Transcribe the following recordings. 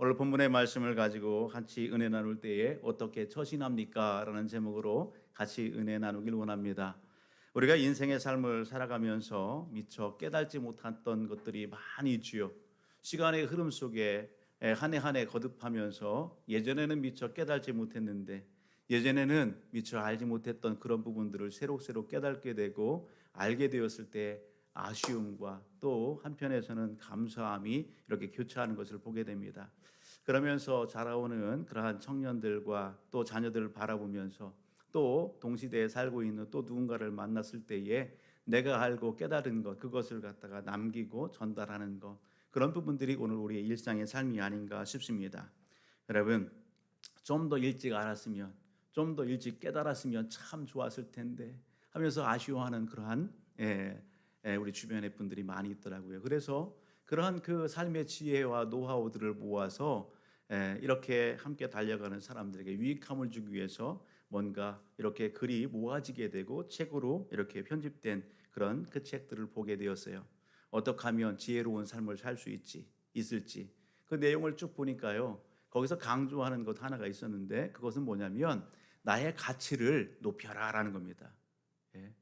오늘 본문의 말씀을 가지고 같이 은혜 나눌 때에 어떻게 처신합니까? 라는 제목으로 같이 은혜 나누길 원합니다. 우리가 인생의 삶을 살아가면서 미처 깨닫지 못했던 것들이 많이 있지요. 시간의 흐름 속에 한 해 한 해 거듭하면서 예전에는 미처 깨닫지 못했는데, 예전에는 미처 알지 못했던 그런 부분들을 새록새록 깨닫게 되고 알게 되었을 때 아쉬움과 또 한편에서는 감사함이 이렇게 교차하는 것을 보게 됩니다. 그러면서 자라오는 그러한 청년들과 또 자녀들을 바라보면서 또 동시대에 살고 있는 또 누군가를 만났을 때에 내가 알고 깨달은 것, 그것을 갖다가 남기고 전달하는 것, 그런 부분들이 오늘 우리의 일상의 삶이 아닌가 싶습니다. 여러분, 좀 더 일찍 알았으면, 좀 더 일찍 깨달았으면 참 좋았을 텐데 하면서 아쉬워하는 그러한 우리 주변의 분들이 많이 있더라고요. 그래서 그러한 그 삶의 지혜와 노하우들을 모아서 이렇게 함께 달려가는 사람들에게 유익함을 주기 위해서 뭔가 이렇게 글이 모아지게 되고 책으로 이렇게 편집된 그런 그 책들을 보게 되었어요. 어떻게 하면 지혜로운 삶을 살 수 있을지 그 내용을 쭉 보니까요. 거기서 강조하는 것 하나가 있었는데 그것은 뭐냐면 나의 가치를 높여라라는 겁니다. 예.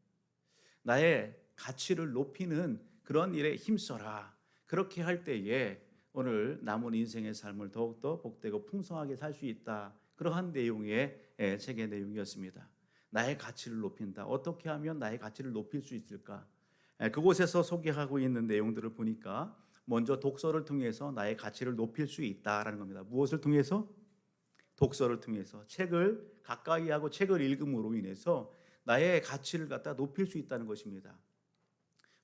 나의 가치를 높이는 그런 일에 힘써라. 그렇게 할 때에 오늘 남은 인생의 삶을 더욱더 복되고 풍성하게 살 수 있다. 그러한 내용의 책의 내용이었습니다. 나의 가치를 높인다. 어떻게 하면 나의 가치를 높일 수 있을까? 그곳에서 소개하고 있는 내용들을 보니까 먼저 독서를 통해서 나의 가치를 높일 수 있다라는 겁니다. 무엇을 통해서? 독서를 통해서 책을 가까이 하고 책을 읽음으로 인해서 나의 가치를 갖다 높일 수 있다는 것입니다.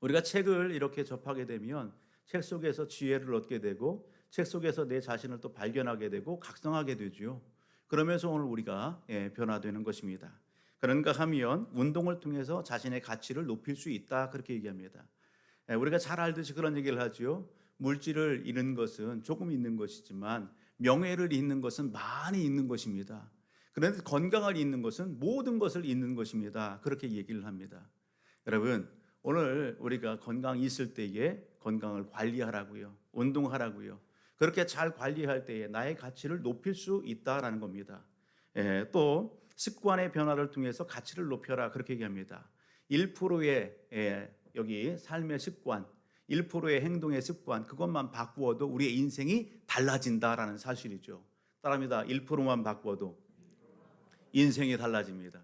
우리가 책을 이렇게 접하게 되면 책 속에서 지혜를 얻게 되고 책 속에서 내 자신을 또 발견하게 되고 각성하게 되죠. 그러면서 오늘 우리가 변화되는 것입니다. 그런가 하면 운동을 통해서 자신의 가치를 높일 수 있다 그렇게 얘기합니다. 우리가 잘 알듯이 그런 얘기를 하죠. 물질을 잃는 것은 조금 있는 것이지만 명예를 잃는 것은 많이 있는 것입니다. 그런데 건강을 잃는 것은 모든 것을 잃는 것입니다. 그렇게 얘기를 합니다. 여러분, 오늘 우리가 건강이 있을 때에 건강을 관리하라고요. 운동하라고요. 그렇게 잘 관리할 때에 나의 가치를 높일 수 있다라는 겁니다. 또 습관의 변화를 통해서 가치를 높여라 그렇게 얘기합니다. 1%의 여기 삶의 습관, 1%의 행동의 습관 그것만 바꾸어도 우리의 인생이 달라진다라는 사실이죠. 따라합니다. 1%만 바꾸어도 인생이 달라집니다.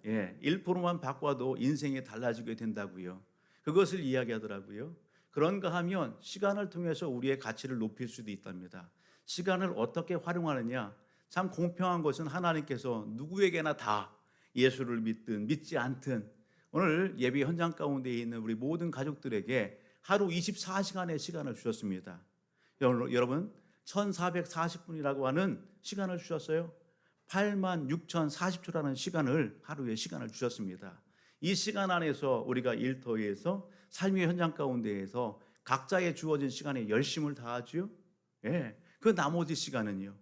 1%만 바꿔도 인생이 달라지게 된다고요. 그것을 이야기하더라고요. 그런가 하면 시간을 통해서 우리의 가치를 높일 수도 있답니다. 시간을 어떻게 활용하느냐? 참 공평한 것은 하나님께서 누구에게나 다 예수를 믿든 믿지 않든 오늘 예배 현장 가운데 있는 우리 모든 가족들에게 하루 24시간의 시간을 주셨습니다. 여러분 1440분이라고 하는 시간을 주셨어요. 86,040초라는 시간을 하루의 시간을 주셨습니다. 이 시간 안에서 우리가 일터에서 삶의 현장 가운데에서 각자의 주어진 시간에 열심을 다하죠. 그 나머지 시간은요.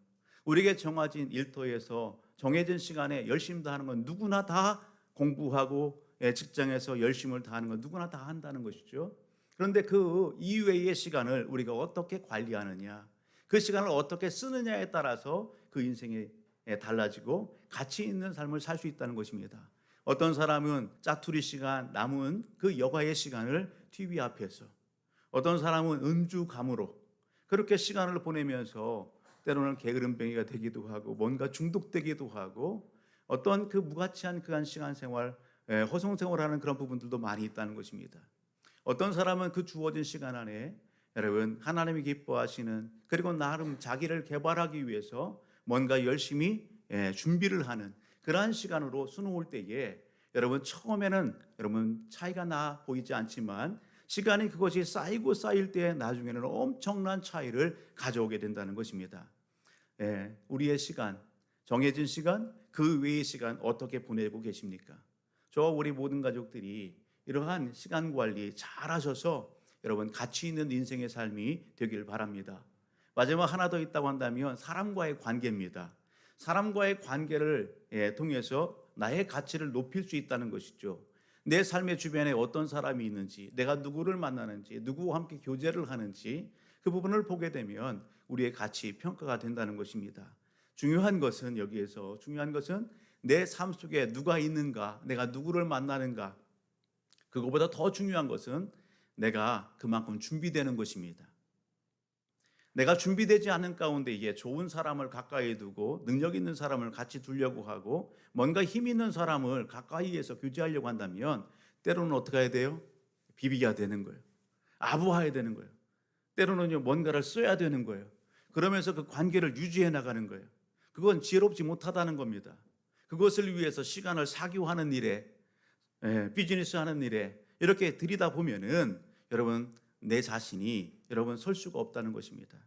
우리에게 정해진 일터에서 정해진 시간에 열심 다하는 건 누구나 다 공부하고 직장에서 열심을 다하는 건 누구나 다 한다는 것이죠. 그런데 그 이외의 시간을 우리가 어떻게 관리하느냐, 그 시간을 어떻게 쓰느냐에 따라서 그 인생이 달라지고 가치 있는 삶을 살 수 있다는 것입니다. 어떤 사람은 짜투리 시간, 남은 그 여가의 시간을 TV 앞에서, 어떤 사람은 음주감으로 그렇게 시간을 보내면서 때로는 게으름뱅이가 되기도 하고 뭔가 중독되기도 하고 어떤 그 무가치한 그한 시간 생활, 허송생활하는 그런 부분들도 많이 있다는 것입니다. 어떤 사람은 그 주어진 시간 안에 여러분 하나님이 기뻐하시는 그리고 나름 자기를 개발하기 위해서 뭔가 열심히 준비를 하는 그러한 시간으로 수놓을 때에 여러분 처음에는 여러분 차이가 나 보이지 않지만 시간이 그것이 쌓이고 쌓일 때 나중에는 엄청난 차이를 가져오게 된다는 것입니다. 우리의 시간, 정해진 시간, 그 외의 시간 어떻게 보내고 계십니까? 우리 모든 가족들이 이러한 시간 관리 잘 하셔서 여러분 가치 있는 인생의 삶이 되길 바랍니다. 마지막 하나 더 있다고 한다면 사람과의 관계입니다. 사람과의 관계를 통해서 나의 가치를 높일 수 있다는 것이죠. 내 삶의 주변에 어떤 사람이 있는지, 내가 누구를 만나는지, 누구와 함께 교제를 하는지 그 부분을 보게 되면 우리의 가치 평가가 된다는 것입니다. 중요한 것은 여기에서 중요한 것은 내 삶 속에 누가 있는가, 내가 누구를 만나는가. 그거보다 더 중요한 것은 내가 그만큼 준비되는 것입니다. 내가 준비되지 않은 가운데에 좋은 사람을 가까이 두고 능력 있는 사람을 같이 두려고 하고 뭔가 힘 있는 사람을 가까이에서 교제하려고 한다면 때로는 어떻게 해야 돼요? 비비야 되는 거예요. 아부해야 되는 거예요. 때로는요 뭔가를 써야 되는 거예요. 그러면서 그 관계를 유지해 나가는 거예요. 그건 지혜롭지 못하다는 겁니다. 그것을 위해서 시간을 사교하는 일에, 비즈니스 하는 일에 이렇게 들이다 보면은 여러분 내 자신이 여러분 설 수가 없다는 것입니다.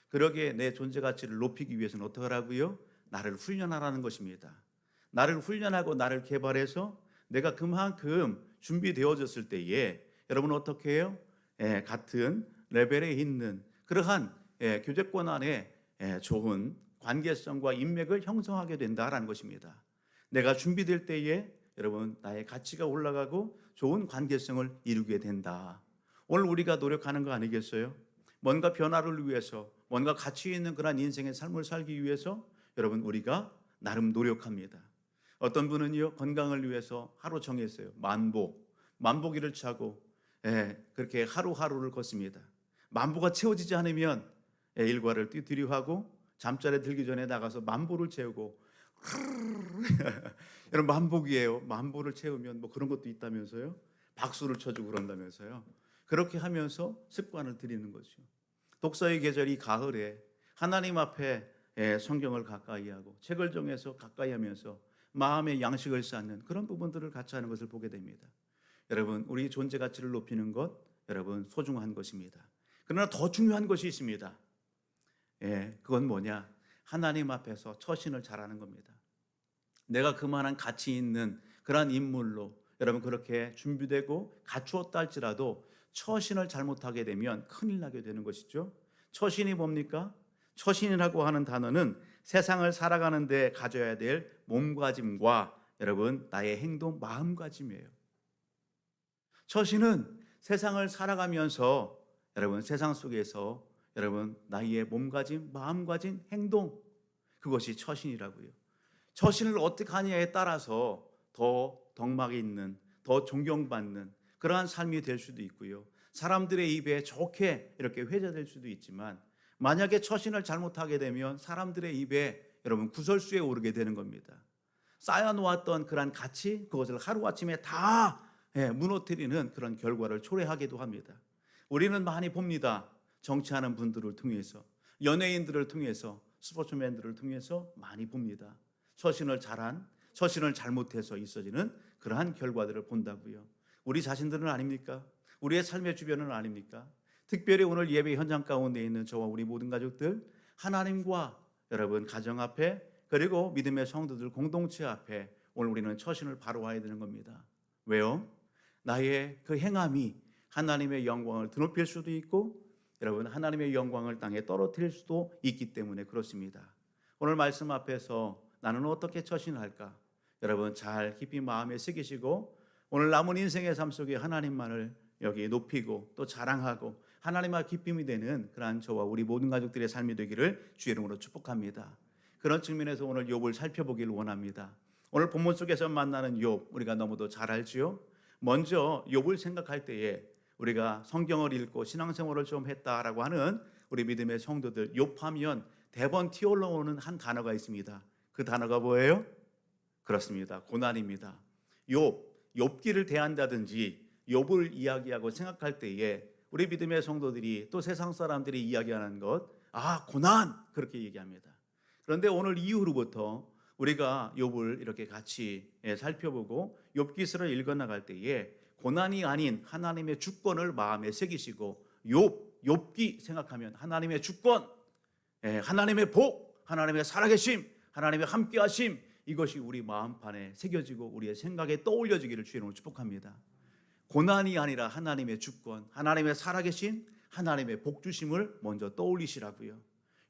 그러기에 내 존재 가치를 높이기 위해서는 어떻게 하라고요? 나를 훈련하라는 것입니다. 나를 훈련하고 나를 개발해서 내가 그만큼 준비되어졌을 때에 여러분 어떻게 해요? 같은 레벨에 있는 그러한 교제권 안에 좋은 관계성과 인맥을 형성하게 된다라는 것입니다. 내가 준비될 때에 여러분 나의 가치가 올라가고 좋은 관계성을 이루게 된다. 오늘 우리가 노력하는 거 아니겠어요? 뭔가 변화를 위해서 뭔가 가치 있는 그런 인생의 삶을 살기 위해서 여러분 우리가 나름 노력합니다. 어떤 분은요 건강을 위해서 하루 정했어요. 만보기를 차고 그렇게 하루하루를 걷습니다. 만보가 채워지지 않으면 일과를 뛰드려 하고 잠자리에 들기 전에 나가서 만보를 채우고 여러분 만보기예요. 만보를 채우면 뭐 그런 것도 있다면서요. 박수를 쳐주고 그런다면서요. 그렇게 하면서 습관을 들이는 거죠. 독서의 계절 이 가을에 하나님 앞에 성경을 가까이 하고 책을 정해서 가까이 하면서 마음의 양식을 쌓는 그런 부분들을 같이 하는 것을 보게 됩니다. 여러분 우리 존재 가치를 높이는 것 여러분 소중한 것입니다. 그러나 더 중요한 것이 있습니다. 그건 뭐냐? 하나님 앞에서 처신을 잘하는 겁니다. 내가 그만한 가치 있는 그러한 인물로 여러분 그렇게 준비되고 갖추었다 할지라도 처신을 잘못하게 되면 큰일 나게 되는 것이죠. 처신이 뭡니까? 처신이라고 하는 단어는 세상을 살아가는 데 가져야 될 몸가짐과 여러분 나의 행동, 마음가짐이에요. 처신은 세상을 살아가면서 여러분 세상 속에서 여러분 나의 몸가짐, 마음가짐, 행동 그것이 처신이라고요. 처신을 어떻게 하냐에 따라서 더 덕막 있는, 더 존경받는 그러한 삶이 될 수도 있고요. 사람들의 입에 좋게 이렇게 회자될 수도 있지만 만약에 처신을 잘못하게 되면 사람들의 입에 여러분 구설수에 오르게 되는 겁니다. 쌓아놓았던 그런 가치 그것을 하루아침에 다 무너뜨리는 그런 결과를 초래하기도 합니다. 우리는 많이 봅니다. 정치하는 분들을 통해서 연예인들을 통해서 스포츠맨들을 통해서 많이 봅니다. 처신을 잘못해서 있어지는 그러한 결과들을 본다고요. 우리 자신들은 아닙니까? 우리의 삶의 주변은 아닙니까? 특별히 오늘 예배 현장 가운데 있는 저와 우리 모든 가족들 하나님과 여러분 가정 앞에 그리고 믿음의 성도들 공동체 앞에 오늘 우리는 처신을 바로와야 되는 겁니다. 왜요? 나의 그 행함이 하나님의 영광을 드높일 수도 있고 여러분 하나님의 영광을 땅에 떨어뜨릴 수도 있기 때문에 그렇습니다. 오늘 말씀 앞에서 나는 어떻게 처신을 할까? 여러분 잘 깊이 마음에 새기시고 오늘 남은 인생의 삶 속에 하나님만을 여기 높이고 또 자랑하고 하나님과 기쁨이 되는 그러한 저와 우리 모든 가족들의 삶이 되기를 주의 이름으로 축복합니다. 그런 측면에서 오늘 욥을 살펴보기를 원합니다. 오늘 본문 속에서 만나는 욥 우리가 너무도 잘 알지요. 먼저 욥을 생각할 때에 우리가 성경을 읽고 신앙생활을 좀 했다라고 하는 우리 믿음의 성도들 욥하면 대번 튀어올라오는 한 단어가 있습니다. 그 단어가 뭐예요? 그렇습니다. 고난입니다. 욥기를 대한다든지 욥을 이야기하고 생각할 때에 우리 믿음의 성도들이 또 세상 사람들이 이야기하는 것 고난 그렇게 얘기합니다. 그런데 오늘 이후로부터 우리가 욥을 이렇게 같이 살펴보고 욥기서를 읽어나갈 때에 고난이 아닌 하나님의 주권을 마음에 새기시고 욥기 생각하면 하나님의 주권, 하나님의 복, 하나님의 살아계심, 하나님의 함께하심 이것이 우리 마음판에 새겨지고 우리의 생각에 떠올려지기를 주의 이름으로 축복합니다. 고난이 아니라 하나님의 주권, 하나님의 살아계신 하나님의 복주심을 먼저 떠올리시라고요.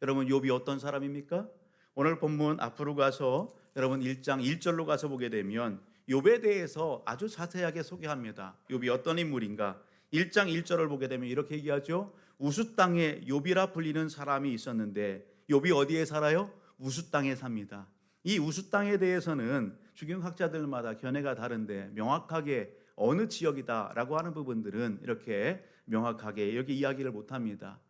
여러분 욥이 어떤 사람입니까? 오늘 본문 앞으로 가서 여러분 1장 1절로 가서 보게 되면 욥에 대해서 아주 자세하게 소개합니다. 욥이 어떤 인물인가? 1장 1절을 보게 되면 이렇게 얘기하죠. 우스 땅에 욥이라 불리는 사람이 있었는데 욥이 어디에 살아요? 우스 땅에 삽니다. 이 우스 땅에 대해서는 주경학자들마다 견해가 다른데 명확하게 어느 지역이다라고 하는 부분들은 이렇게 명확하게 여기 이야기를 못합니다.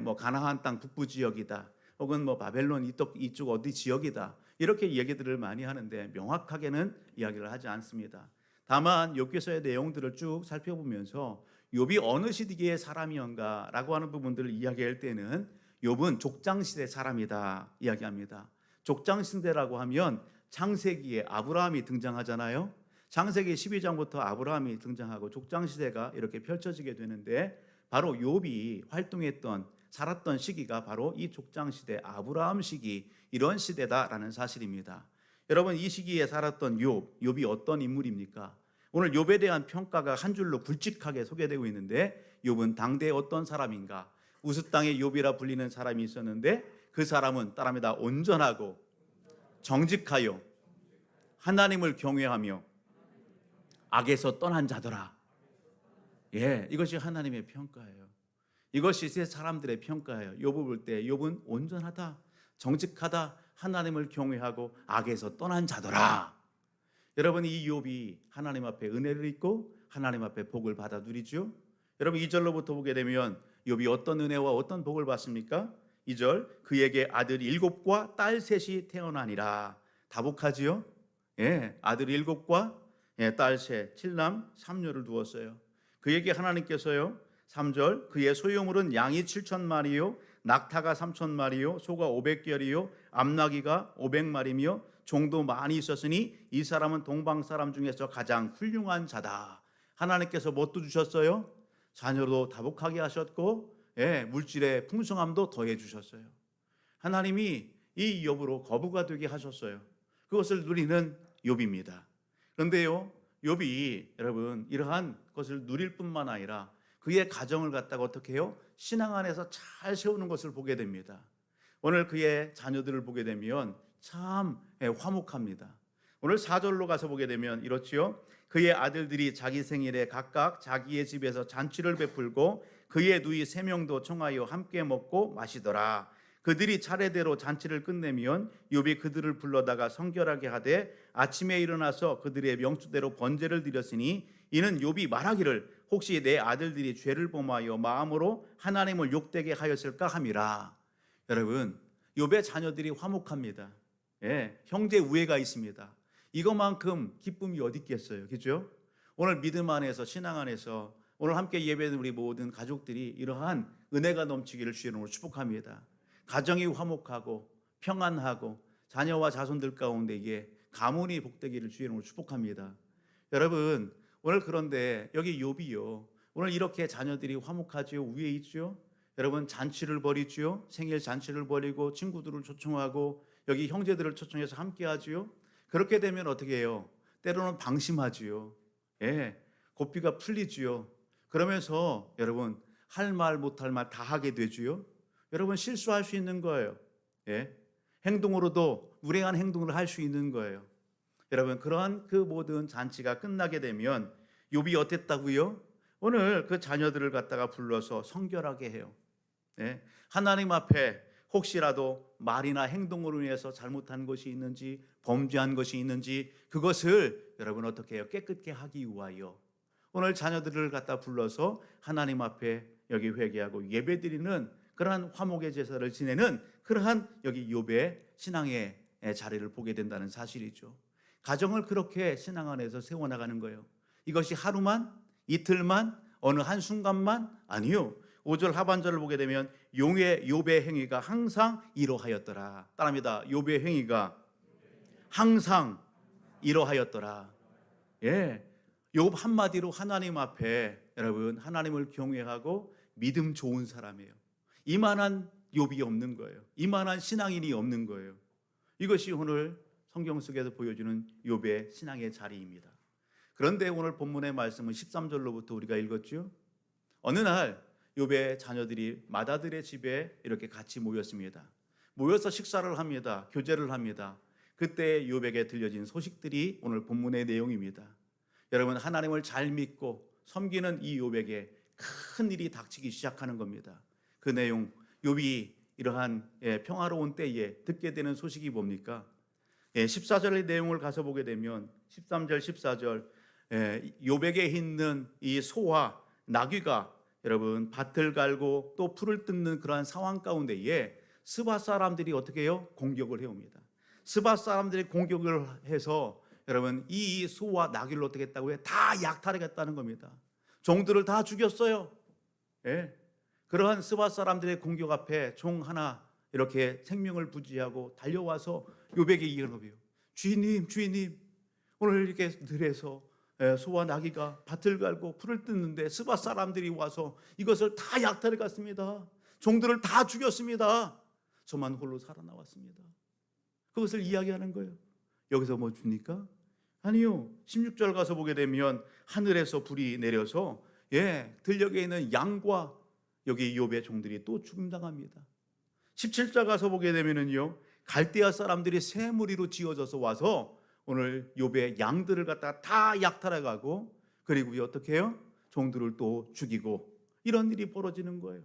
뭐 가나안 땅 북부 지역이다, 혹은 뭐 바벨론 이쪽 어디 지역이다, 이렇게 얘기들을 많이 하는데 명확하게는 이야기를 하지 않습니다. 다만 욥기서의 내용들을 쭉 살펴보면서 욥이 어느 시기의 사람이었는가라고 하는 부분들을 이야기할 때는 욥은 족장시대 사람이다 이야기합니다. 족장시대라고 하면 창세기에 아브라함이 등장하잖아요. 창세기 12장부터 아브라함이 등장하고 족장시대가 이렇게 펼쳐지게 되는데 바로 욥이 활동했던 살았던 시기가 바로 이 족장시대 아브라함 시기, 이런 시대다라는 사실입니다. 여러분, 이 시기에 살았던 욥이 어떤 인물입니까? 오늘 욥에 대한 평가가 한 줄로 굵직하게 소개되고 있는데 욥은 당대에 어떤 사람인가? 우스 땅의 욥이라 불리는 사람이 있었는데 그 사람은 따라합니다. 온전하고 정직하여 하나님을 경외하며 악에서 떠난 자더라. 이것이 하나님의 평가예요. 이것이 세 사람들의 평가예요. 욥을 볼 때 욥은 온전하다, 정직하다, 하나님을 경외하고 악에서 떠난 자더라. 여러분, 이 욥이 하나님 앞에 은혜를 입고 하나님 앞에 복을 받아 누리죠. 여러분, 2절로부터 보게 되면 욥이 어떤 은혜와 어떤 복을 받습니까? 2절, 그에게 아들 7과 딸 3이 태어나니라. 다복하지요? 아들 7과 딸 3, 7남 3녀를 두었어요. 그에게 하나님께서요, 3절, 그의 소유물은 양이 7,000마리요 낙타가 3,000마리요 소가 500결이요 암나귀가 500마리며 종도 많이 있었으니 이 사람은 동방 사람 중에서 가장 훌륭한 자다. 하나님께서 뭣도 주셨어요? 자녀도 다복하게 하셨고 물질의 풍성함도 더해 주셨어요. 하나님이 이 욥으로 거부가 되게 하셨어요. 그것을 누리는 욥입니다. 그런데요, 욥이 여러분 이러한 것을 누릴 뿐만 아니라 그의 가정을 갖다가 어떻게 해요? 신앙 안에서 잘 세우는 것을 보게 됩니다. 오늘 그의 자녀들을 보게 되면 참 화목합니다. 오늘 4절로 가서 보게 되면 이렇지요. 그의 아들들이 자기 생일에 각각 자기의 집에서 잔치를 베풀고 그의 누이 3명도 청하여 함께 먹고 마시더라. 그들이 차례대로 잔치를 끝내면 욥이 그들을 불러다가 성결하게 하되 아침에 일어나서 그들의 명수대로 번제를 드렸으니 이는 욥이 말하기를 혹시 내 아들들이 죄를 범하여 마음으로 하나님을 욕되게 하였을까 함이라. 여러분, 욥의 자녀들이 화목합니다. 형제 우애가 있습니다. 이것만큼 기쁨이 어디 있겠어요, 그죠? 오늘 믿음 안에서 신앙 안에서 오늘 함께 예배드린 우리 모든 가족들이 이러한 은혜가 넘치기를 주의 이름으로 축복합니다. 가정이 화목하고 평안하고 자녀와 자손들 가운데 이게 가문이 복되기를 주의 이름으로 축복합니다. 여러분, 오늘 그런데 여기 욥이요, 오늘 이렇게 자녀들이 화목하지요, 우애 있죠. 여러분, 잔치를 벌이지요. 생일 잔치를 벌이고 친구들을 초청하고 여기 형제들을 초청해서 함께 하지요. 그렇게 되면 어떻게 해요? 때로는 방심하지요. 고삐가 풀리지요. 그러면서 여러분 할 말 못할 말 다 하게 되지요. 여러분 실수할 수 있는 거예요. 행동으로도 무례한 행동을 할 수 있는 거예요. 여러분, 그러한 그 모든 잔치가 끝나게 되면 욥이 어땠다고요? 오늘 그 자녀들을 갖다가 불러서 성결하게 해요. 하나님 앞에 혹시라도 말이나 행동으로 인해서 잘못한 것이 있는지 범죄한 것이 있는지 그것을 여러분 어떻게 해요? 깨끗게 하기 위하여 오늘 자녀들을 갖다 불러서 하나님 앞에 여기 회개하고 예배드리는 그러한 화목의 제사를 지내는 그러한 여기 욥의 신앙의 자리를 보게 된다는 사실이죠. 가정을 그렇게 신앙 안에서 세워나가는 거예요. 이것이 하루만, 이틀만, 어느 한순간만 아니요. 5절 하반절을 보게 되면 욥의 행위가 항상 이러하였더라. 따라합니다. 욥의 행위가 항상 이러하였더라. 욥 한마디로 하나님 앞에 여러분 하나님을 경외하고 믿음 좋은 사람이에요. 이만한 욥이 없는 거예요. 이만한 신앙인이 없는 거예요. 이것이 오늘 성경 속에서 보여주는 욥의 신앙의 자리입니다. 그런데 오늘 본문의 말씀은 13절로부터 우리가 읽었죠. 어느 날 욥의 자녀들이 맏아들의 집에 이렇게 같이 모였습니다. 모여서 식사를 합니다. 교제를 합니다. 그때 욥에게 들려진 소식들이 오늘 본문의 내용입니다. 여러분, 하나님을 잘 믿고 섬기는 이 욥에게 큰 일이 닥치기 시작하는 겁니다. 그 내용 욥이 이러한 평화로운 때에 듣게 되는 소식이 뭡니까? 14절의 내용을 가서 보게 되면 13절 14절 욥에게 있는 이 소와 나귀가 여러분 밭을 갈고 또 풀을 뜯는 그러한 상황 가운데에 스바 사람들이 어떻게 해요? 공격을 해옵니다. 스바 사람들이 공격을 해서 여러분 이 소와 나귀를 어떻게 했다고 해요? 다 약탈하겠다는 겁니다. 종들을 다 죽였어요. 그러한 스바 사람들의 공격 앞에 종 하나 이렇게 생명을 부지하고 달려와서 욥에게 이르는 거예요. 주인님 오늘 이렇게 들에서 소와 나귀가 밭을 갈고 풀을 뜯는데 스바 사람들이 와서 이것을 다 약탈해 갔습니다. 종들을 다 죽였습니다. 저만 홀로 살아나왔습니다. 그것을 이야기하는 거예요. 여기서 뭐 줍니까? 아니요. 16절 가서 보게 되면 하늘에서 불이 내려서 들녘에 있는 양과 여기 욥의 종들이 또 죽임당합니다. 17절 가서 보게 되면은요, 갈대아 사람들이 새 무리로 지어져서 와서 오늘 욥의 양들을 갖다가 다 약탈해 가고 그리고 어떻게 해요? 종들을 또 죽이고 이런 일이 벌어지는 거예요.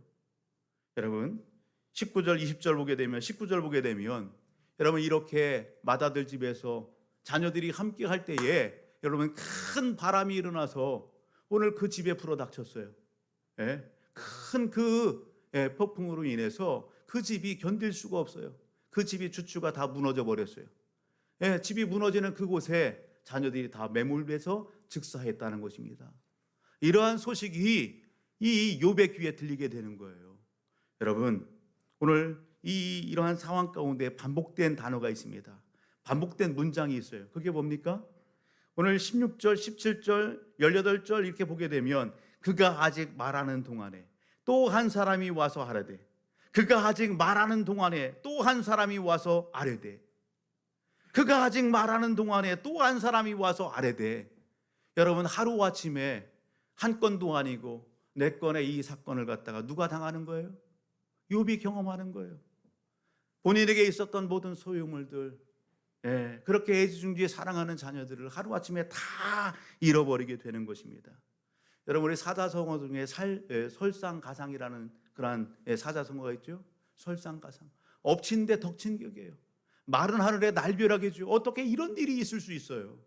여러분 19절 20절 보게 되면 19절 보게 되면 여러분 이렇게 맏아들 집에서 자녀들이 함께 할 때에 여러분 큰 바람이 일어나서 오늘 그 집에 불어 닥쳤어요. 큰 그 폭풍으로 인해서 그 집이 견딜 수가 없어요. 그 집이 주추가 다 무너져 버렸어요. 집이 무너지는 그곳에 자녀들이 다 매몰돼서 즉사했다는 것입니다. 이러한 소식이 이 욥의 귀에 들리게 되는 거예요. 여러분 오늘 이러한 상황 가운데 반복된 단어가 있습니다. 반복된 문장이 있어요. 그게 뭡니까? 오늘 16절, 17절, 18절 이렇게 보게 되면 그가 아직 말하는 동안에 또 한 사람이 와서 하려되 그가 아직 말하는 동안에 또 한 사람이 와서 아뢰되 그가 아직 말하는 동안에 또 한 사람이 와서 아뢰되 여러분 하루아침에 한 건도 아니고 네 건의 이 사건을 갖다가 누가 당하는 거예요? 욥이 경험하는 거예요. 본인에게 있었던 모든 소유물들 그렇게 애지중지에 사랑하는 자녀들을 하루아침에 다 잃어버리게 되는 것입니다. 여러분 우리 사자성어 중에 설상가상이라는 그러한 사자성어가 있죠. 설상가상 엎친 데 덕친 격이에요. 마른 하늘에 날벼락이죠. 어떻게 이런 일이 있을 수 있어요?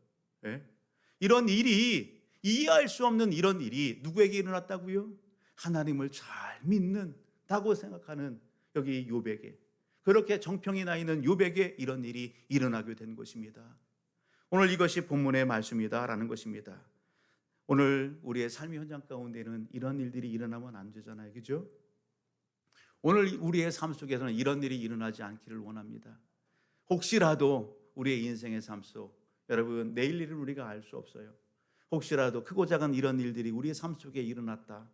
이런 일이 이해할 수 없는 이런 일이 누구에게 일어났다고요? 하나님을 잘 믿는다고 생각하는 여기 욥에게 그렇게 정평이 나 있는 욥에게 이런 일이 일어나게 된 것입니다. 오늘 이것이 본문의 말씀이다라는 것입니다. 오늘 우리의 삶의 현장 가운데는 이런 일들이 일어나면 안 되잖아요. 그죠? 오늘 우리의 삶 속에서는 이런 일이 일어나지 않기를 원합니다. 혹시라도 우리의 인생의 삶 속 여러분 내일 일은 우리가 알 수 없어요. 혹시라도 크고 작은 이런 일들이 우리의 삶 속에 일어났다.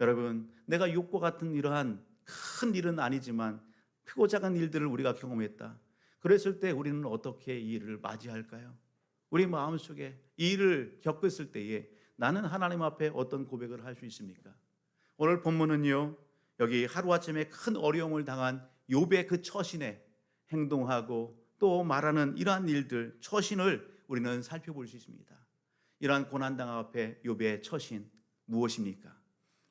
여러분 내가 욥과 같은 이러한 큰 일은 아니지만 크고 작은 일들을 우리가 경험했다. 그랬을 때 우리는 어떻게 이 일을 맞이할까요? 우리 마음속에 이 일을 겪었을 때에 나는 하나님 앞에 어떤 고백을 할 수 있습니까? 오늘 본문은요 여기 하루아침에 큰 어려움을 당한 욥의 그 처신에 행동하고 또 말하는 이러한 일들 처신을 우리는 살펴볼 수 있습니다. 이러한 고난당 앞에 욥의 처신 무엇입니까?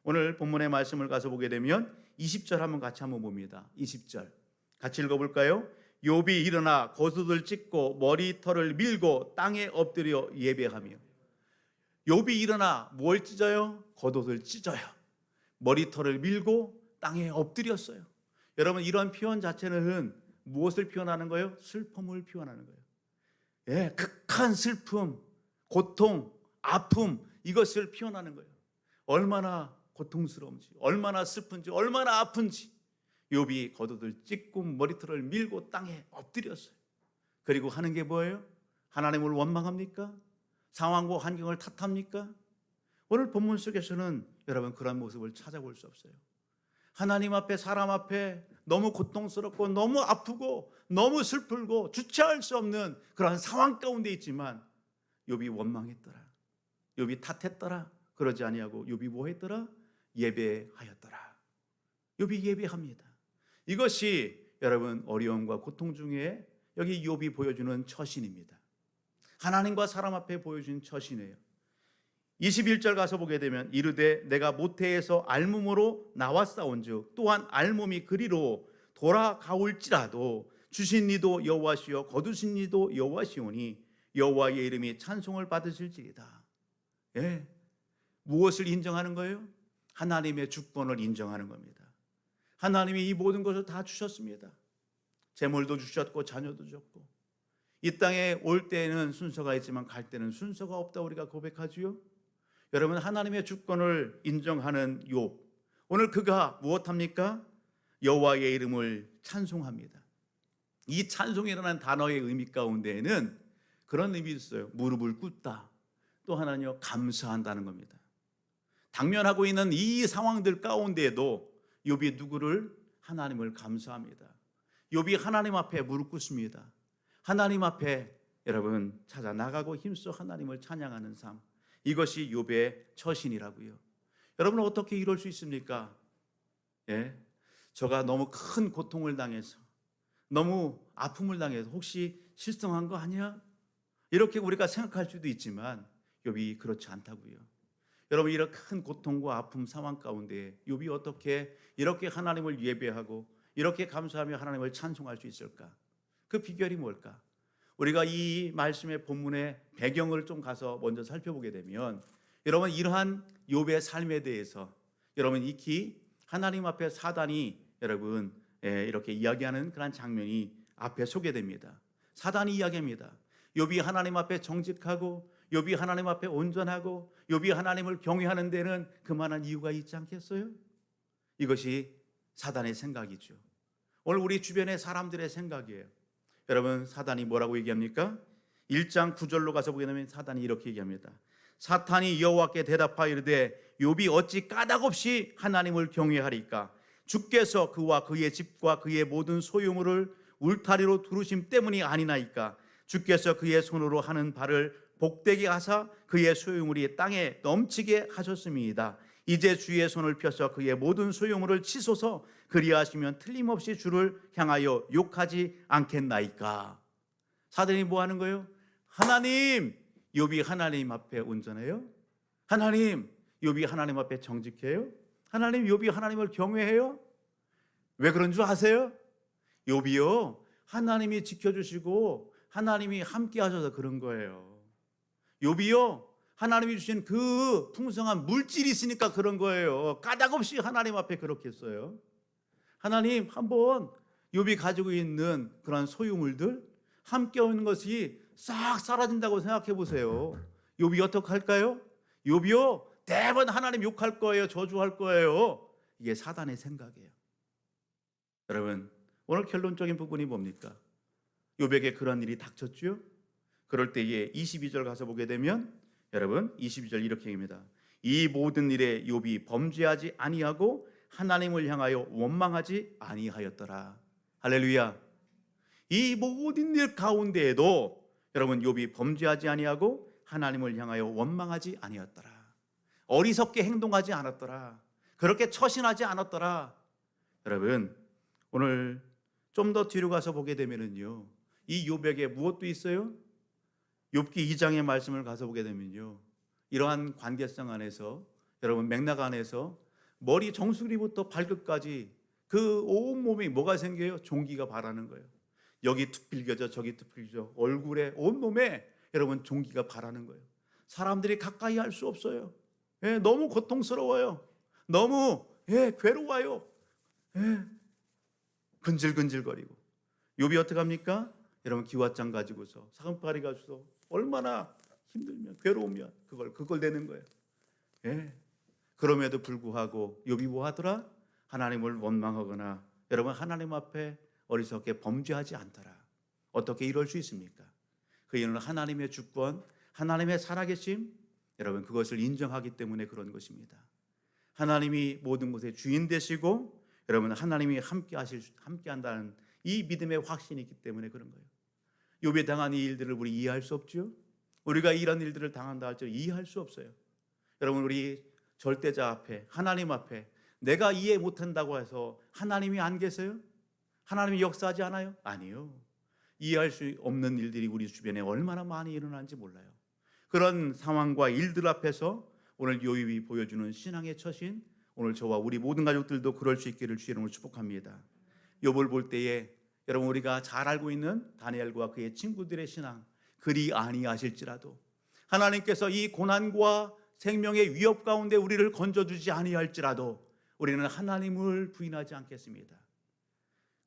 오늘 본문의 말씀을 가서 보게 되면 20절 한번 같이 한번 봅니다. 20절 같이 읽어볼까요? 욥이 일어나 겉옷을 찢고 머리털을 밀고 땅에 엎드려 예배하며 욥이 일어나 뭘 찢어요? 겉옷을 찢어요. 머리털을 밀고 땅에 엎드렸어요. 여러분 이런 표현 자체는 무엇을 표현하는 거예요? 슬픔을 표현하는 거예요. 극한 슬픔, 고통, 아픔 이것을 표현하는 거예요. 얼마나 고통스러운지, 얼마나 슬픈지, 얼마나 아픈지 욥이 겉옷을 찢고 머리털을 밀고 땅에 엎드렸어요. 그리고 하는 게 뭐예요? 하나님을 원망합니까? 상황과 환경을 탓합니까? 오늘 본문 속에서는 여러분 그런 모습을 찾아볼 수 없어요. 하나님 앞에 사람 앞에 너무 고통스럽고 너무 아프고 너무 슬프고 주체할 수 없는 그런 상황 가운데 있지만 욥이 원망했더라. 욥이 탓했더라. 그러지 아니하고 욥이 뭐 했더라? 예배하였더라. 욥이 예배합니다. 이것이 여러분 어려움과 고통 중에 여기 욥이 보여주는 처신입니다. 하나님과 사람 앞에 보여준 처신이에요. 21절 가서 보게 되면 이르되 내가 모태에서 알몸으로 나왔사온즉 또한 알몸이 그리로 돌아가올지라도 주신 이도 여호와시요 거두신 이도 여호와시오니 여호와의 이름이 찬송을 받으실지이다. 예. 무엇을 인정하는 거예요? 하나님의 주권을 인정하는 겁니다. 하나님이 이 모든 것을 다 주셨습니다. 재물도 주셨고 자녀도 주셨고 이 땅에 올 때에는 순서가 있지만 갈 때는 순서가 없다 우리가 고백하지요. 여러분, 하나님의 주권을 인정하는 욥, 오늘 그가 무엇합니까? 여호와의 이름을 찬송합니다. 이 찬송이라는 단어의 의미 가운데에는 그런 의미도 있어요. 무릎을 꿇다, 또 하나는요 감사한다는 겁니다. 당면하고 있는 이 상황들 가운데에도 욥이 누구를? 하나님을 감사합니다. 욥이 하나님 앞에 무릎 꿇습니다. 하나님 앞에 여러분 찾아 나가고 힘써 하나님을 찬양하는 삶, 이것이 욥의 처신이라고요. 여러분은 어떻게 이럴 수 있습니까? 예, 저가 너무 큰 고통을 당해서, 너무 아픔을 당해서 혹시 실성한 거 아니야? 이렇게 우리가 생각할 수도 있지만 욥이 그렇지 않다고요. 여러분, 이런 큰 고통과 아픔 상황 가운데 욥이 어떻게 이렇게 하나님을 예배하고 이렇게 감사하며 하나님을 찬송할 수 있을까? 그 비결이 뭘까? 우리가 이 말씀의 본문의 배경을 좀 가서 먼저 살펴보게 되면, 여러분 이러한 욥의 삶에 대해서 여러분 익히 하나님 앞에 사단이 여러분 이렇게 이야기하는 그런 장면이 앞에 소개됩니다. 사단이 이야기합니다. 욥이 하나님 앞에 정직하고 욥이 하나님 앞에 온전하고 욥이 하나님을 경외하는 데는 그만한 이유가 있지 않겠어요? 이것이 사단의 생각이죠. 오늘 우리 주변의 사람들의 생각이에요. 여러분, 사단이 뭐라고 얘기합니까? 1장 9절로 가서 보게 되면 사단이 이렇게 얘기합니다. 사탄이 여호와께 대답하여 이르되 욥이 어찌 까닭없이 하나님을 경외하리까? 주께서 그와 그의 집과 그의 모든 소유물을 울타리로 두르심 때문이 아니나이까? 주께서 그의 손으로 하는 바를 복되게 하사 그의 소유물이 땅에 넘치게 하셨음이니이다. 이제 주의 손을 펴서 그의 모든 소유물을 치소서. 그리하시면 틀림없이 주를 향하여 욕하지 않겠나이까? 사단이 뭐 하는 거예요? 하나님, 욥이 하나님 앞에 온전해요? 하나님, 욥이 하나님 앞에 정직해요? 하나님, 욥이 하나님을 경외해요? 왜 그런 줄 아세요? 욥이요, 하나님이 지켜주시고 하나님이 함께 하셔서 그런 거예요. 욥이요, 하나님이 주신 그 풍성한 물질이 있으니까 그런 거예요. 까닭없이 하나님 앞에 그렇게 했어요. 하나님, 한번 욥이 가지고 있는 그런 소유물들 함께 오는 것이 싹 사라진다고 생각해 보세요. 욥이 어떻게 할까요? 욥이요, 대번 하나님 욕할 거예요. 저주할 거예요. 이게 사단의 생각이에요. 여러분, 오늘 결론적인 부분이 뭡니까? 욥에게 그런 일이 닥쳤죠. 그럴 때에 22절 가서 보게 되면 여러분 22절 이렇게 얘기합니다. 이 모든 일에 욥이 범죄하지 아니하고 하나님을 향하여 원망하지 아니하였더라. 할렐루야. 이 모든 일 가운데에도 여러분 욥이 범죄하지 아니하고 하나님을 향하여 원망하지 아니하였더라. 어리석게 행동하지 않았더라. 그렇게 처신하지 않았더라. 여러분, 오늘 좀 더 뒤로 가서 보게 되면은요, 이 욥에게 무엇도 있어요? 욥기 2장의 말씀을 가서 보게 되면요, 이러한 관계성 안에서 여러분 맥락 안에서 머리 정수리부터 발끝까지 그 온몸이 뭐가 생겨요? 종기가 바라는 거예요. 여기 툭 빌겨져 저기 툭 빌겨져 얼굴에 온몸에 여러분 종기가 바라는 거예요. 사람들이 가까이 할 수 없어요. 예, 너무 고통스러워요. 너무 괴로워요. 근질근질거리고. 욥이 어떻게 합니까? 여러분 기왓장 가지고서 사슴파리 가지고서 얼마나 힘들면 괴로우면 그걸 내는 거예요. 그럼에도 불구하고 욥이 뭐 하더라? 하나님을 원망하거나 여러분 하나님 앞에 어리석게 범죄하지 않더라. 어떻게 이럴 수 있습니까? 그 이유는 하나님의 주권, 하나님의 살아계심, 여러분 그것을 인정하기 때문에 그런 것입니다. 하나님이 모든 것의 주인 되시고 여러분 하나님이 함께한다는 이 믿음의 확신이 있기 때문에 그런 거예요. 욥이 당한 이 일들을 우리 이해할 수 없죠. 우리가 이런 일들을 당한다 할지 이해할 수 없어요. 여러분 우리 절대자 앞에 하나님 앞에 내가 이해 못한다고 해서 하나님이 안 계세요? 하나님이 역사하지 않아요? 아니요. 이해할 수 없는 일들이 우리 주변에 얼마나 많이 일어나는지 몰라요. 그런 상황과 일들 앞에서 오늘 욥이 보여주는 신앙의 처신, 오늘 저와 우리 모든 가족들도 그럴 수 있기를 주의 이름으로 축복합니다. 욥을 볼 때에 여러분 우리가 잘 알고 있는 다니엘과 그의 친구들의 신앙, 그리 아니하실지라도 하나님께서 이 고난과 생명의 위협 가운데 우리를 건져주지 아니할지라도 우리는 하나님을 부인하지 않겠습니다.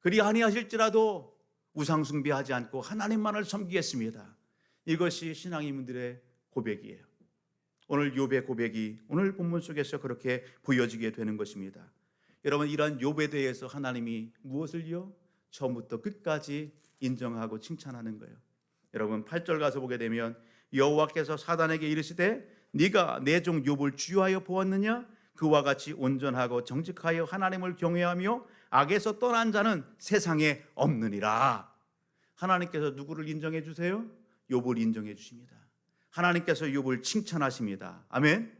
그리 아니하실지라도 우상 숭배하지 않고 하나님만을 섬기겠습니다. 이것이 신앙인들의 고백이에요. 오늘 욥의 고백이 오늘 본문 속에서 그렇게 보여지게 되는 것입니다. 여러분, 이런 욥에 대해서 하나님이 무엇을요? 처음부터 끝까지 인정하고 칭찬하는 거예요. 여러분 8절 가서 보게 되면 여호와께서 사단에게 이르시되 네가 내 종 욥을 주유하여 보았느냐? 그와 같이 온전하고 정직하여 하나님을 경외하며 악에서 떠난 자는 세상에 없느니라. 하나님께서 누구를 인정해 주세요? 욥을 인정해 주십니다. 하나님께서 욥을 칭찬하십니다. 아멘.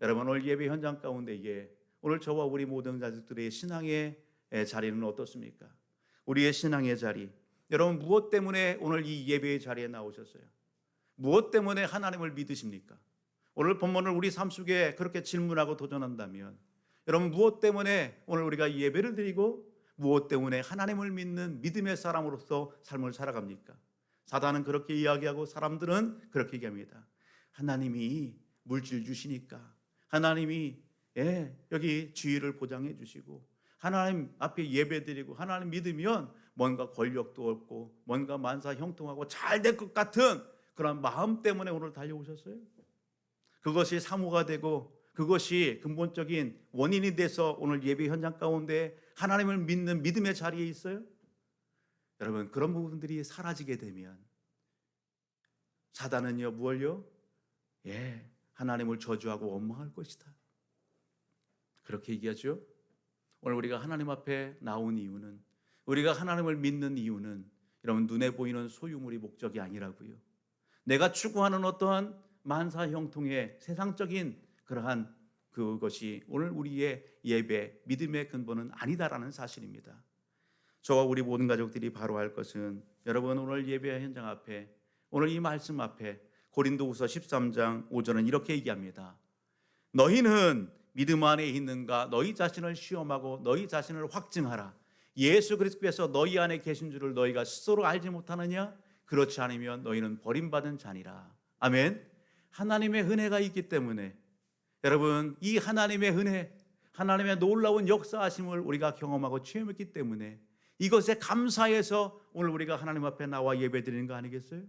여러분 오늘 예배 현장 가운데에 오늘 저와 우리 모든 자식들의 신앙의 자리는 어떻습니까? 우리의 신앙의 자리, 여러분 무엇 때문에 오늘 이 예배의 자리에 나오셨어요? 무엇 때문에 하나님을 믿으십니까? 오늘 본문을 우리 삶 속에 그렇게 질문하고 도전한다면 여러분 무엇 때문에 오늘 우리가 예배를 드리고 무엇 때문에 하나님을 믿는 믿음의 사람으로서 삶을 살아갑니까? 사단은 그렇게 이야기하고 사람들은 그렇게 얘기합니다. 하나님이 물질 주시니까, 하나님이 여기 주의를 보장해 주시고 하나님 앞에 예배드리고 하나님 믿으면 뭔가 권력도 얻고 뭔가 만사 형통하고 잘 될 것 같은 그런 마음 때문에 오늘 달려오셨어요? 그것이 사모가 되고 그것이 근본적인 원인이 돼서 오늘 예배 현장 가운데 하나님을 믿는 믿음의 자리에 있어요? 여러분 그런 부분들이 사라지게 되면 사단은요 무엇요? 하나님을 저주하고 원망할 것이다. 그렇게 얘기하죠. 오늘 우리가 하나님 앞에 나온 이유는, 우리가 하나님을 믿는 이유는 여러분 눈에 보이는 소유물이 목적이 아니라고요. 내가 추구하는 어떠한 만사 형통의 세상적인 그러한 그것이 오늘 우리의 예배, 믿음의 근본은 아니다라는 사실입니다. 저와 우리 모든 가족들이 바로 할 것은 여러분 오늘 예배 현장 앞에 오늘 이 말씀 앞에 고린도후서 13장 5절은 이렇게 얘기합니다. 너희는 믿음 안에 있는가? 너희 자신을 시험하고 너희 자신을 확증하라. 예수 그리스도께서 너희 안에 계신 줄을 너희가 스스로 알지 못하느냐? 그렇지 않으면 너희는 버림받은 자니라. 아멘. 하나님의 은혜가 있기 때문에 여러분 이 하나님의 은혜, 하나님의 놀라운 역사하심을 우리가 경험하고 체험했기 때문에 이것에 감사해서 오늘 우리가 하나님 앞에 나와 예배드리는 거 아니겠어요?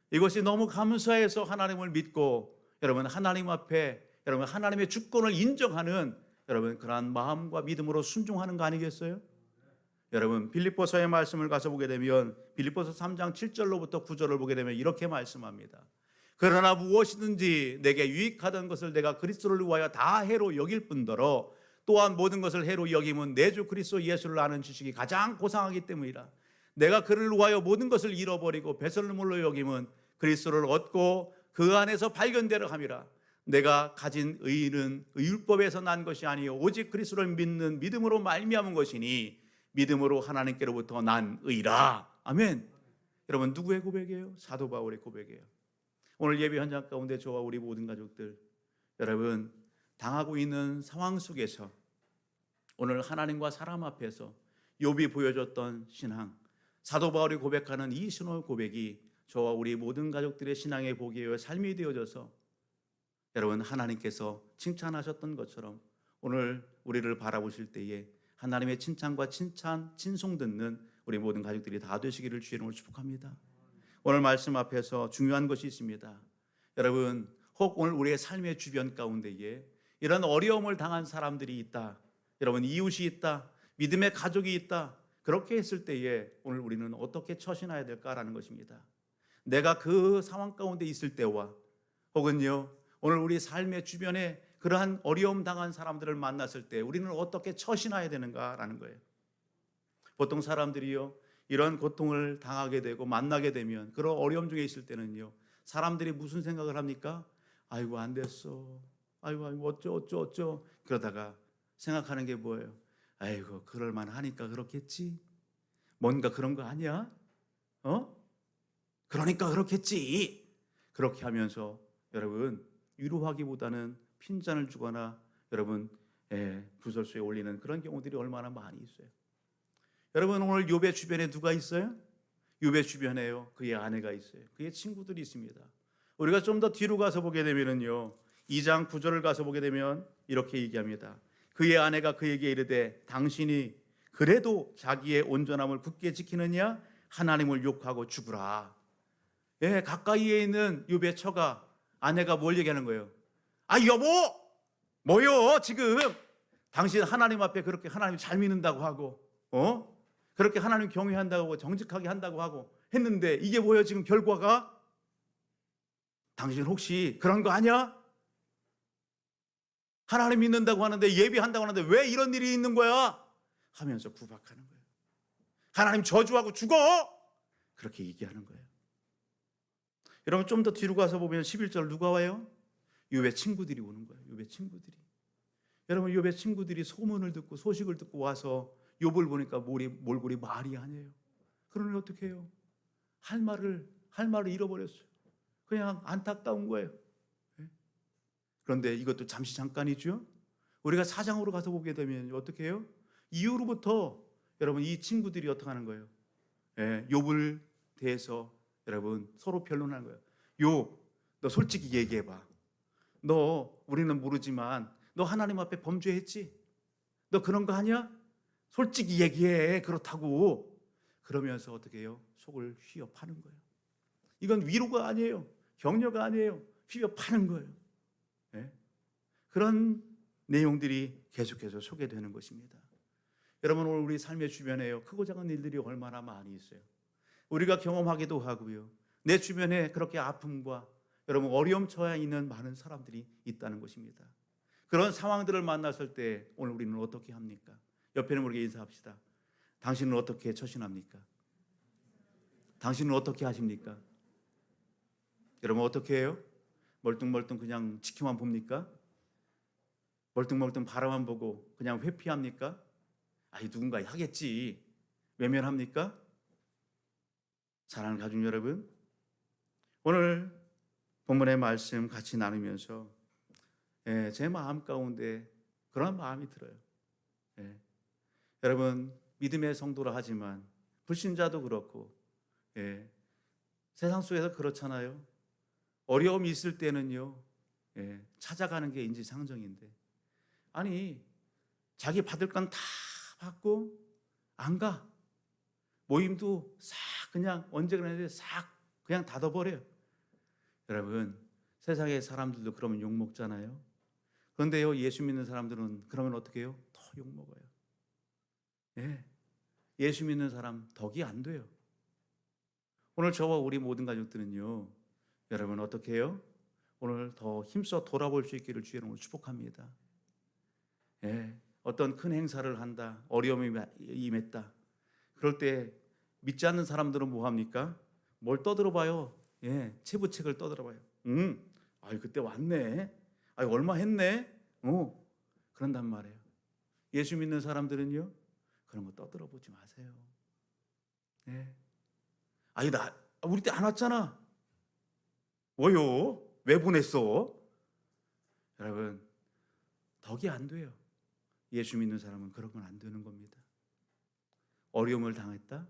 이것이 너무 감사해서 하나님을 믿고 여러분 하나님 앞에 여러분 하나님의 주권을 인정하는 여러분 그러한 마음과 믿음으로 순종하는 거 아니겠어요? 여러분 빌립보서의 말씀을 가서 보게 되면 빌립보서 3장 7절로부터 9절을 보게 되면 이렇게 말씀합니다. 그러나 무엇이든지 내게 유익하던 것을 내가 그리스도를 위하여 다 해로 여길 뿐더러 또한 모든 것을 해로 여김은 내 주 그리스도 예수를 아는 지식이 가장 고상하기 때문이라. 내가 그를 위하여 모든 것을 잃어버리고 배설물로 여김은 그리스도를 얻고 그 안에서 발견되려 함이라. 내가 가진 의는 율법에서 난 것이 아니요 오직 그리스도를 믿는 믿음으로 말미암은 것이니 믿음으로 하나님께로부터 난 의라. 아멘. 여러분 누구의 고백이에요? 사도 바울의 고백이에요. 오늘 예배 현장 가운데 저와 우리 모든 가족들 여러분 당하고 있는 상황 속에서 오늘 하나님과 사람 앞에서 욥이 보여줬던 신앙, 사도 바울이 고백하는 이 신앙 고백이 저와 우리 모든 가족들의 신앙의 복이요 삶이 되어져서 여러분 하나님께서 칭찬하셨던 것처럼 오늘 우리를 바라보실 때에 하나님의 칭찬과 친송 듣는 우리 모든 가족들이 다 되시기를 주의 이름으로 축복합니다. 오늘 말씀 앞에서 중요한 것이 있습니다. 여러분 혹 오늘 우리의 삶의 주변 가운데에 이런 어려움을 당한 사람들이 있다, 여러분 이웃이 있다, 믿음의 가족이 있다, 그렇게 했을 때에 오늘 우리는 어떻게 처신해야 될까라는 것입니다. 내가 그 상황 가운데 있을 때와 혹은요 오늘 우리 삶의 주변에 그러한 어려움 당한 사람들을 만났을 때 우리는 어떻게 처신해야 되는가라는 거예요. 보통 사람들이요 이런 고통을 당하게 되고 만나게 되면 그런 어려움 중에 있을 때는요 사람들이 무슨 생각을 합니까? 아이고 안 됐어, 아이고 어쩌 그러다가 생각하는 게 뭐예요? 아이고 그럴만 하니까 그렇겠지, 뭔가 그런 거 아니야? 그러니까 그렇겠지. 그렇게 하면서 여러분 위로하기보다는 핀잔을 주거나 여러분 부설수에 올리는 그런 경우들이 얼마나 많이 있어요. 여러분 오늘 욥의 주변에 누가 있어요? 욥의 주변에요 그의 아내가 있어요. 그의 친구들이 있습니다. 우리가 좀 더 뒤로 가서 보게 되면은요 2장 9절을 가서 보게 되면 이렇게 얘기합니다. 그의 아내가 그에게 이르되 당신이 그래도 자기의 온전함을 굳게 지키느냐 하나님을 욕하고 죽으라. 가까이에 있는 욥의 처가 아내가 뭘 얘기하는 거예요? 아 여보 뭐요 지금 당신 하나님 앞에 그렇게 하나님 잘 믿는다고 하고 그렇게 하나님 경외한다고 하고 정직하게 한다고 하고 했는데 이게 뭐예요 지금 결과가? 당신 혹시 그런 거 아니야? 하나님 믿는다고 하는데 예배한다고 하는데 왜 이런 일이 있는 거야? 하면서 구박하는 거예요. 하나님 저주하고 죽어! 그렇게 얘기하는 거예요. 여러분 좀 더 뒤로 가서 보면 11절 누가 와요? 욥의 친구들이 오는 거예요. 욥의 친구들이. 여러분 욥의 친구들이 소문을 듣고 소식을 듣고 와서 욥을 보니까 몰골이 말이 아니에요. 그러니 어떻게 해요? 할 말을 잃어버렸어요. 그냥 안타까운 거예요. 그런데 이것도 잠시 잠깐이죠. 우리가 4장으로 가서 보게 되면 어떻게 해요? 이후로부터 여러분 이 친구들이 어떻게 하는 거예요? 욥을 대해서 여러분 서로 변론하는 거예요. 욥, 너 솔직히 얘기해봐. 너 우리는 모르지만 너 하나님 앞에 범죄했지? 너 그런 거 아니야? 솔직히 얘기해. 그렇다고. 그러면서 어떻게 해요? 속을 휘어 파는 거예요. 이건 위로가 아니에요. 격려가 아니에요. 휘어 파는 거예요. 그런 내용들이 계속해서 소개되는 것입니다. 여러분 오늘 우리 삶의 주변에요 크고 작은 일들이 얼마나 많이 있어요. 우리가 경험하기도 하고요. 내 주변에 그렇게 아픔과 여러분 어려움 처해 있는 많은 사람들이 있다는 것입니다. 그런 상황들을 만났을 때 오늘 우리는 어떻게 합니까? 옆에 있는 우리에게 인사합시다. 당신은 어떻게 처신합니까? 당신은 어떻게 하십니까? 여러분 어떻게 해요? 멀뚱멀뚱 그냥 지켜만 봅니까? 멀뚱멀뚱 바라만 보고 그냥 회피합니까? 아이 누군가 하겠지. 외면합니까? 사랑하는 가족 여러분, 오늘 본문의 말씀 같이 나누면서 제 마음 가운데 그런 마음이 들어요. 여러분 믿음의 성도라 하지만 불신자도 그렇고 세상 속에서 그렇잖아요. 어려움이 있을 때는요 찾아가는 게 인지상정인데 아니 자기 받을 건 다 받고 안 가. 모임도 싹 그냥 언제 그러는데 싹 그냥 닫아버려요. 여러분 세상의 사람들도 그러면 욕먹잖아요. 그런데요 예수 믿는 사람들은 그러면 어떻게 해요? 더 욕먹어요. 예수 믿는 사람 덕이 안 돼요. 오늘 저와 우리 모든 가족들은요 여러분 어떻게 해요? 오늘 더 힘써 돌아볼 수 있기를 주의 이름으로 축복합니다. 어떤 큰 행사를 한다, 어려움이 임했다. 그럴 때 믿지 않는 사람들은 뭐 합니까? 뭘 떠들어봐요? 체부책을 떠들어봐요. 아이 그때 왔네. 아이 얼마 했네. 그런단 말이에요. 예수 믿는 사람들은요 그런 거 떠들어보지 마세요. 아이 나 우리 때 안 왔잖아. 뭐요? 왜 보냈어? 여러분 덕이 안 돼요. 예수 믿는 사람은 그런 건 안 되는 겁니다. 어려움을 당했다?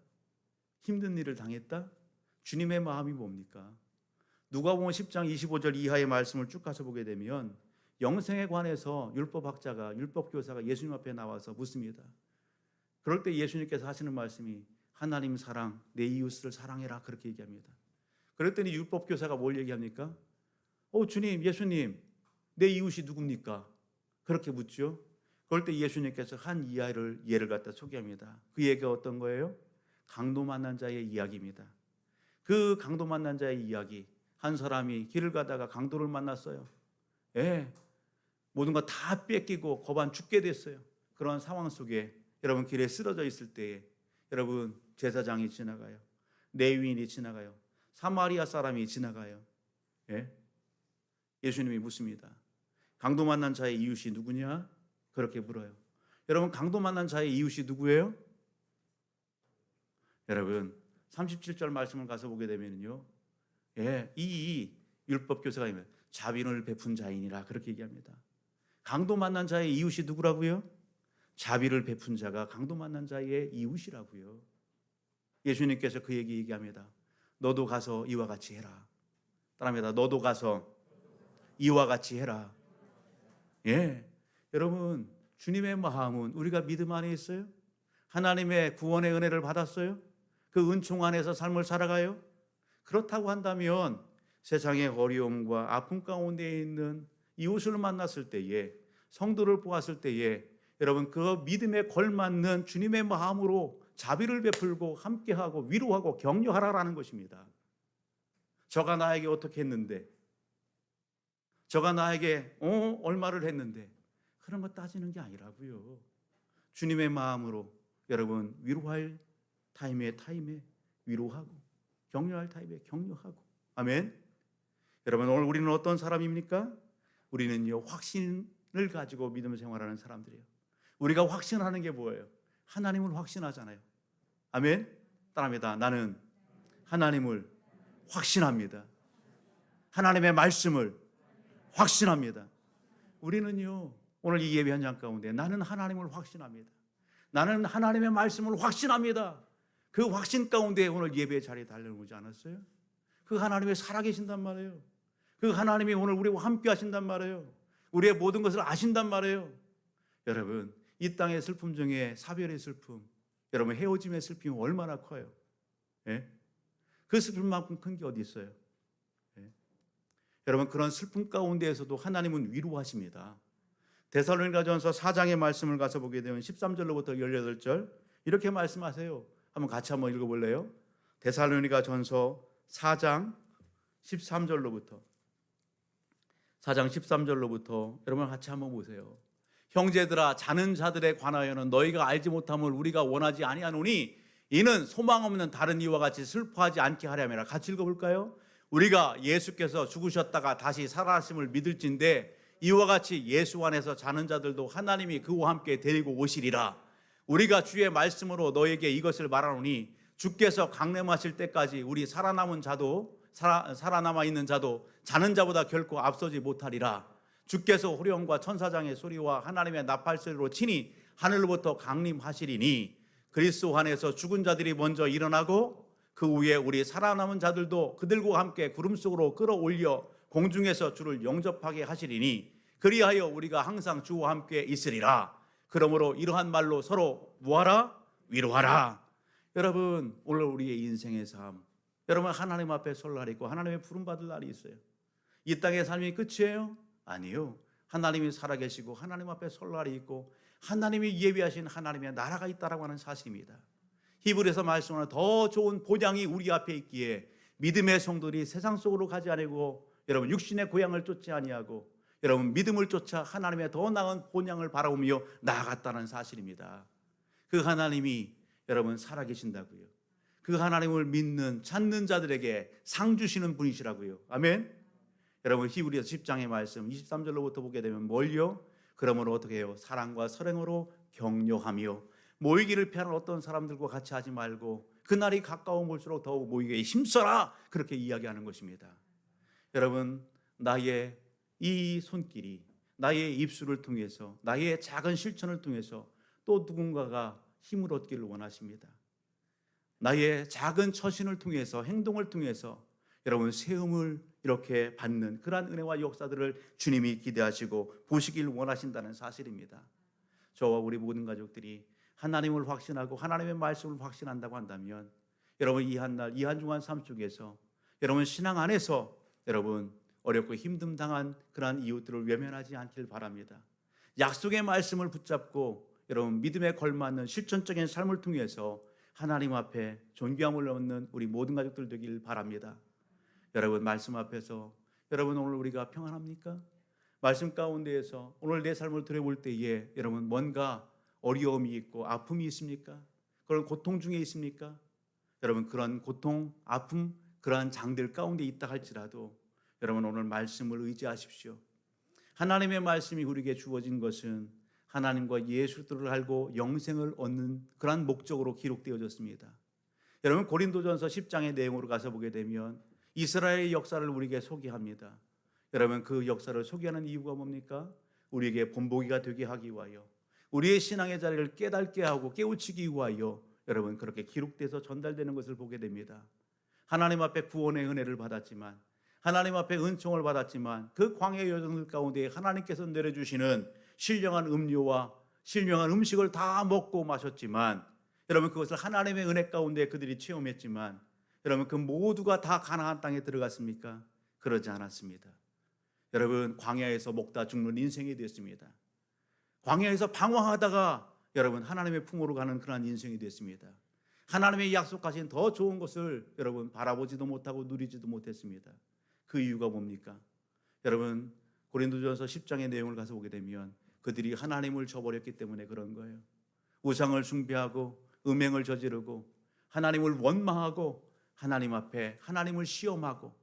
힘든 일을 당했다? 주님의 마음이 뭡니까? 누가복음 10장 25절 이하의 말씀을 쭉 가서 보게 되면 영생에 관해서 율법학자가 율법교사가 예수님 앞에 나와서 묻습니다. 그럴 때 예수님께서 하시는 말씀이 하나님 사랑, 내 이웃을 사랑해라 그렇게 얘기합니다. 그랬더니 율법교사가 뭘 얘기합니까? 주님, 예수님, 내 이웃이 누굽니까? 그렇게 묻죠. 그럴 때 예수님께서 한 예를 갖다 소개합니다. 그 얘기가 어떤 거예요? 강도 만난 자의 이야기입니다. 그 강도 만난 자의 이야기. 한 사람이 길을 가다가 강도를 만났어요. 모든 거 다 뺏기고 거반 죽게 됐어요. 그런 상황 속에 여러분 길에 쓰러져 있을 때에 여러분 제사장이 지나가요. 레위인이 지나가요. 사마리아 사람이 지나가요. 예수님이 묻습니다. 강도 만난 자의 이웃이 누구냐? 그렇게 물어요. 여러분 강도 만난 자의 이웃이 누구예요? 여러분 37절 말씀을 가서 보게 되면요 이 율법교사가 자비를 베푼 자이니라 그렇게 얘기합니다. 강도 만난 자의 이웃이 누구라고요? 자비를 베푼 자가 강도 만난 자의 이웃이라고요. 예수님께서 그 얘기합니다. 너도 가서 이와 같이 해라. 따라합니다. 너도 가서 이와 같이 해라. 예, 여러분 주님의 마음은 우리가 믿음 안에 있어요? 하나님의 구원의 은혜를 받았어요? 그 은총 안에서 삶을 살아가요? 그렇다고 한다면 세상의 어려움과 아픔 가운데 있는 이웃을 만났을 때에, 성도를 보았을 때에 여러분 그 믿음에 걸맞는 주님의 마음으로 자비를 베풀고 함께하고 위로하고 격려하라라는 것입니다. 저가 나에게 어떻게 했는데, 저가 나에게 얼마를 했는데, 그런 거 따지는 게 아니라고요. 주님의 마음으로 여러분 위로할 타임에 위로하고, 격려할 타임에 격려하고. 아멘. 여러분 오늘 우리는 어떤 사람입니까? 우리는요 확신을 가지고 믿음 생활하는 사람들이에요. 우리가 확신하는 게 뭐예요? 하나님을 확신하잖아요. 아멘. 따라합니다. 나는 하나님을 확신합니다. 하나님의 말씀을 확신합니다. 우리는요 오늘 이 예배 현장 가운데 나는 하나님을 확신합니다. 나는 하나님의 말씀을 확신합니다. 그 확신 가운데 오늘 예배 자리에 달려오지 않았어요? 그 하나님이 살아계신단 말이에요. 그 하나님이 오늘 우리와 함께 하신단 말이에요. 우리의 모든 것을 아신단 말이에요. 여러분 이 땅의 슬픔 중에 사별의 슬픔, 여러분 헤어짐의 슬픔이 얼마나 커요. 예? 그 슬픔만큼 큰 게 어디 있어요? 예? 여러분 그런 슬픔 가운데에서도 하나님은 위로하십니다. 데살로니가전서 4장의 말씀을 가서 보게 되면 13절로부터 18절 이렇게 말씀하세요. 한번 같이 한번 읽어볼래요? 데살로니가전서 4장 13절로부터 여러분 같이 한번 보세요. 형제들아 자는 자들에 관하여는 너희가 알지 못함을 우리가 원하지 아니하노니 이는 소망 없는 다른 이와 같이 슬퍼하지 않게 하려니라. 같이 읽어볼까요? 우리가 예수께서 죽으셨다가 다시 살아나심을 믿을진데 이와 같이 예수 안에서 자는 자들도 하나님이 그와 함께 데리고 오시리라. 우리가 주의 말씀으로 너에게 이것을 말하노니 주께서 강림하실 때까지 우리 살아남은 자도 살아남아 있는 자도 자는 자보다 결코 앞서지 못하리라. 주께서 호령과 천사장의 소리와 하나님의 나팔 소리로 친히 하늘로부터 강림하시리니 그리스도 안에서 죽은 자들이 먼저 일어나고 그 후에 우리 살아남은 자들도 그들과 함께 구름 속으로 끌어올려 공중에서 주를 영접하게 하시리니 그리하여 우리가 항상 주와 함께 있으리라. 그러므로 이러한 말로 서로 뭐하라? 위로하라. 여러분 오늘 우리의 인생의 삶, 여러분 하나님 앞에 설 날이 있고 하나님의 부름받을 날이 있어요. 이 땅의 삶이 끝이에요? 아니요. 하나님이 살아계시고 하나님 앞에 설 날이 있고 하나님이 예비하신 하나님의 나라가 있다라고 하는 사실입니다. 히브리서 말씀하는 더 좋은 보장이 우리 앞에 있기에 믿음의 성도들이 세상 속으로 가지 아니고 여러분 육신의 고향을 쫓지 아니하고 여러분 믿음을 쫓아 하나님의 더 나은 본향을 바라보며 나아갔다는 사실입니다. 그 하나님이 여러분 살아계신다고요. 그 하나님을 믿는 찾는 자들에게 상 주시는 분이시라고요. 아멘. 여러분 히브리서 10장의 말씀 23절로부터 보게 되면 뭘요? 그러므로 어떻게 해요? 사랑과 선행으로 격려하며 모이기를 피하는 어떤 사람들과 같이 하지 말고 그날이 가까워 올수록 더욱 모이기에 힘써라. 그렇게 이야기하는 것입니다. 여러분 나의 이 손길이 나의 입술을 통해서 나의 작은 실천을 통해서 또 누군가가 힘을 얻기를 원하십니다. 나의 작은 처신을 통해서 행동을 통해서 여러분 세움을 이렇게 받는 그러한 은혜와 역사들을 주님이 기대하시고 보시길 원하신다는 사실입니다. 저와 우리 모든 가족들이 하나님을 확신하고 하나님의 말씀을 확신한다고 한다면 여러분 이 한날 이 한중한 삶 속에서 여러분 신앙 안에서 여러분 어렵고 힘듦 당한 그러한 이웃들을 외면하지 않길 바랍니다. 약속의 말씀을 붙잡고 여러분 믿음에 걸맞는 실천적인 삶을 통해서 하나님 앞에 존귀함을 얻는 우리 모든 가족들 되길 바랍니다. 여러분 말씀 앞에서 여러분 오늘 우리가 평안합니까? 말씀 가운데에서 오늘 내 삶을 들여볼 때에 여러분 뭔가 어려움이 있고 아픔이 있습니까? 그런 고통 중에 있습니까? 여러분 그런 고통, 아픔, 그러한 장들 가운데 있다 할지라도 여러분 오늘 말씀을 의지하십시오. 하나님의 말씀이 우리에게 주어진 것은 하나님과 예수를 알고 영생을 얻는 그러한 목적으로 기록되어졌습니다. 여러분 고린도전서 10장의 내용으로 가서 보게 되면 이스라엘의 역사를 우리에게 소개합니다. 여러분 그 역사를 소개하는 이유가 뭡니까? 우리에게 본보기가 되게 하기 위하여, 우리의 신앙의 자리를 깨닫게 하고 깨우치기 위하여 여러분 그렇게 기록돼서 전달되는 것을 보게 됩니다. 하나님 앞에 구원의 은혜를 받았지만, 하나님 앞에 은총을 받았지만, 그 광야의 여정들 가운데 하나님께서 내려주시는 신령한 음료와 신령한 음식을 다 먹고 마셨지만, 여러분 그것을 하나님의 은혜 가운데 그들이 체험했지만, 여러분 그 모두가 다 가나안 땅에 들어갔습니까? 그러지 않았습니다. 여러분 광야에서 먹다 죽는 인생이 됐습니다. 광야에서 방황하다가 여러분 하나님의 품으로 가는 그런 인생이 됐습니다. 하나님의 약속하신 더 좋은 것을 여러분 바라보지도 못하고 누리지도 못했습니다. 그 이유가 뭡니까? 여러분 고린도전서 10장의 내용을 가서 보게 되면 그들이 하나님을 저버렸기 때문에 그런 거예요. 우상을 숭배하고 음행을 저지르고 하나님을 원망하고 하나님 앞에 하나님을 시험하고,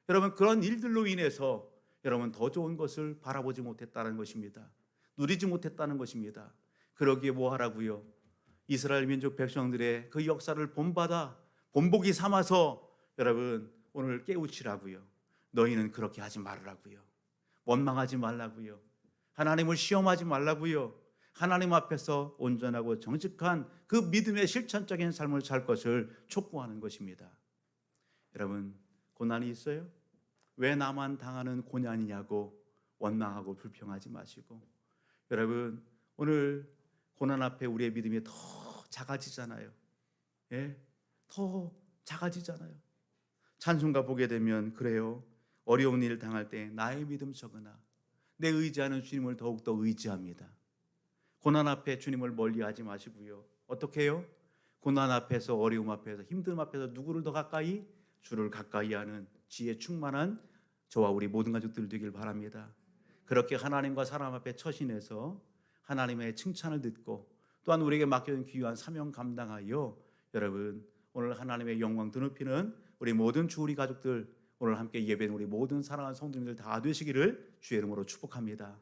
여러분 그런 일들로 인해서 여러분 더 좋은 것을 바라보지 못했다는 것입니다. 누리지 못했다는 것입니다. 그러기에 뭐 하라고요? 이스라엘 민족 백성들의 그 역사를 본받아 본보기 삼아서 여러분 오늘 깨우치라고요. 너희는 그렇게 하지 말라고요. 원망하지 말라고요. 하나님을 시험하지 말라고요. 하나님 앞에서 온전하고 정직한 그 믿음의 실천적인 삶을 살 것을 촉구하는 것입니다. 여러분 고난이 있어요? 왜 나만 당하는 고난이냐고 원망하고 불평하지 마시고, 여러분 오늘 고난 앞에 우리의 믿음이 더 작아지잖아요. 예? 더 작아지잖아요. 찬송가 보게 되면 그래요. 어려운 일 당할 때 나의 믿음 적으나 내 의지하는 주님을 더욱더 의지합니다. 고난 앞에 주님을 멀리하지 마시고요. 어떻게 해요? 고난 앞에서, 어려움 앞에서, 힘듦 앞에서 누구를 더 가까이? 주를 가까이 하는 지혜 충만한 저와 우리 모든 가족들 되길 바랍니다. 그렇게 하나님과 사람 앞에 처신해서 하나님의 칭찬을 듣고 또한 우리에게 맡겨진 귀한 사명 감당하여 여러분 오늘 하나님의 영광 드높이는 우리 모든 주 우리 가족들, 오늘 함께 예배는 우리 모든 사랑하는 성도님들 다 되시기를 주의 이름으로 축복합니다.